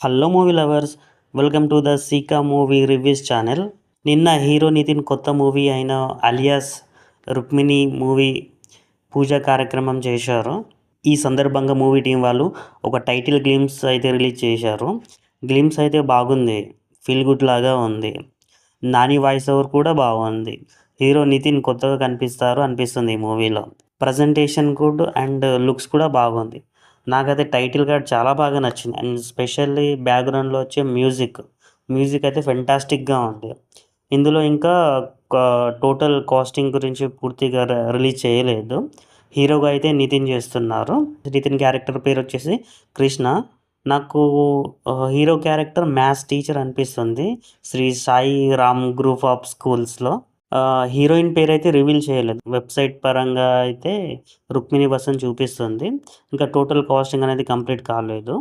Hello movie lovers, welcome to the Seeka movie reviews channel. నిన్న hero Nithin కొత్త movie అయిన alias Rukmini movie పూజ కార్యక్రమం చేశారు. ఈ సందర్భంగా మూవీ టీం వాళ్ళు ఒక టైటిల్ గ్లిమ్స్ అయితే రిలీజ్ చేశారు. గ్లిమ్స్ అయితే బాగుంది, ఫీల్ గుడ్ లాగా ఉంది. నాని వాయిస్ ఓవర్ కూడా బాగుంది. హీరో నితిన్ కొత్తగా కనిపిస్తారు అనిపిస్తుంది ఈ మూవీలో. ప్రజెంటేషన్ గుడ్ అండ్ లుక్స్ కూడా బాగుంది. నాకైతే టైటిల్ కార్డ్ చాలా బాగా నచ్చింది. అండ్ స్పెషల్లీ బ్యాక్గ్రౌండ్లో వచ్చే మ్యూజిక్ అయితే ఫెంటాస్టిక్గా ఉంది. ఇందులో ఇంకా టోటల్ కాస్టింగ్ గురించి పూర్తిగా రిలీజ్ చేయలేదు. హీరోగా అయితే నితిన్ చేస్తున్నారు. నితిన్ క్యారెక్టర్ పేరు వచ్చేసి కృష్ణ. నాకు హీరో క్యారెక్టర్ మ్యాథ్స్ టీచర్ అనిపిస్తుంది శ్రీ సాయి రామ్ గ్రూప్ ఆఫ్ స్కూల్స్లో. హీరోయిన్ పేరైతే రివీల్ చేయలేదు. వెబ్సైట్ పరంగా అయితే రుక్మిణి బసన్ చూపిస్తుంది. ఇంకా టోటల్ కాస్టింగ్ అనేది కంప్లీట్ కాలేదు.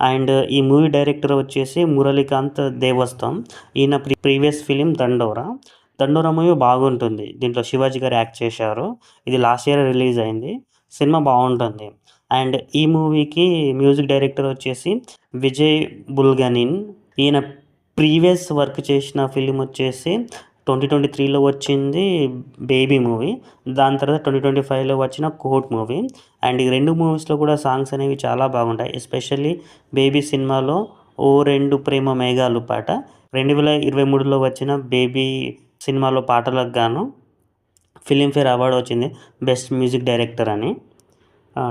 అండ్ ఈ మూవీ డైరెక్టర్ వచ్చేసి మురళీకాంత్ దేవస్థం. ఈయన ప్రీవియస్ ఫిలిం దండోరా మూవీ బాగుంటుంది. దీంట్లో శివాజీ గారు యాక్ట్ చేశారు. ఇది లాస్ట్ ఇయర్ రిలీజ్ అయింది. సినిమా బాగుంటుంది. అండ్ ఈ మూవీకి మ్యూజిక్ డైరెక్టర్ వచ్చేసి విజయ్ బుల్గనిన్. ఈయన ప్రీవియస్ వర్క్ చేసిన ఫిలిం వచ్చేసి 2023లో వచ్చింది బేబీ మూవీ. దాని తర్వాత 2025లో వచ్చిన కోర్ట్ మూవీ. అండ్ ఈ రెండు మూవీస్లో కూడా సాంగ్స్ అనేవి చాలా బాగుంటాయి. ఎస్పెషల్లీ బేబీ సినిమాలో ఓ రెండు ప్రేమ మేఘాలు పాట 2023లో వచ్చిన బేబీ సినిమాలో పాటలకు గాను ఫిలింఫేర్ అవార్డు వచ్చింది బెస్ట్ మ్యూజిక్ డైరెక్టర్ అని.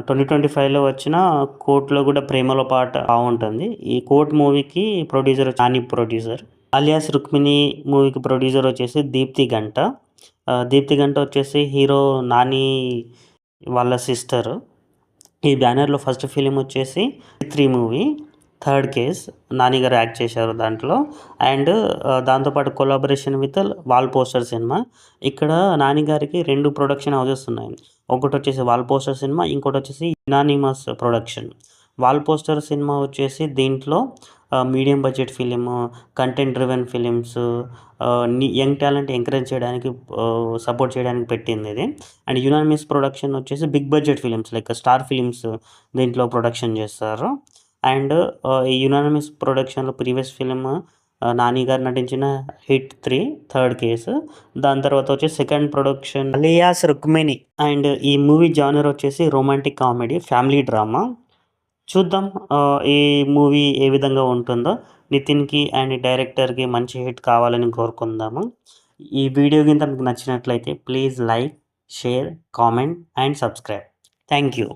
2025లో వచ్చిన కోర్ట్లో కూడా ప్రేమలో పాట బాగుంటుంది. ఈ కోర్ట్ మూవీకి producer Nani producer. Alias Rukmini మూవీకి ప్రొడ్యూసర్ వచ్చేసి దీప్తి గంట. వచ్చేసి హీరో నాని వాళ్ళ సిస్టర్. ఈ బ్యానర్లో ఫస్ట్ ఫిలిం వచ్చేసి 3 మూవీ థర్డ్ కేస్ నాని గారు యాక్ట్ చేశారు దాంట్లో. అండ్ దాంతోపాటు collaboration with wall poster cinema. ఇక్కడ నాని గారికి 2 ప్రొడక్షన్ హౌసెస్ ఉన్నాయి. ఒకటి వచ్చేసి వాల్ పోస్టర్ సినిమా, ఇంకోటి వచ్చేసి unanimous production. Wall poster cinema వచ్చేసి దీంట్లో medium budget film, content driven films, young talent encourage చేయడానికి, సపోర్ట్ చేయడానికి పెట్టింది ఇది. అండ్ యునానిమస్ ప్రొడక్షన్ వచ్చేసి big budget films like star films దీంట్లో ప్రొడక్షన్ చేస్తారు. అండ్ ఈ యునానిమస్ ప్రొడక్షన్లో ప్రీవియస్ ఫిలిం నాని గారు నటించిన హిట్ 3 థర్డ్ కేసు. దాని తర్వాత వచ్చి second production alias Rukmini. And ఈ మూవీ జానర్ వచ్చేసి రొమాంటిక్ కామెడీ, ఫ్యామిలీ డ్రామా. చూద్దాం ఈ మూవీ ఏ విధంగా ఉంటుందో. నితిన్కి అండ్ డైరెక్టర్కి మంచి హిట్ కావాలని కోరుకుందాము. ఈ వీడియో కింద మీకు నచ్చినట్లయితే please like, share, comment and subscribe. Thank you.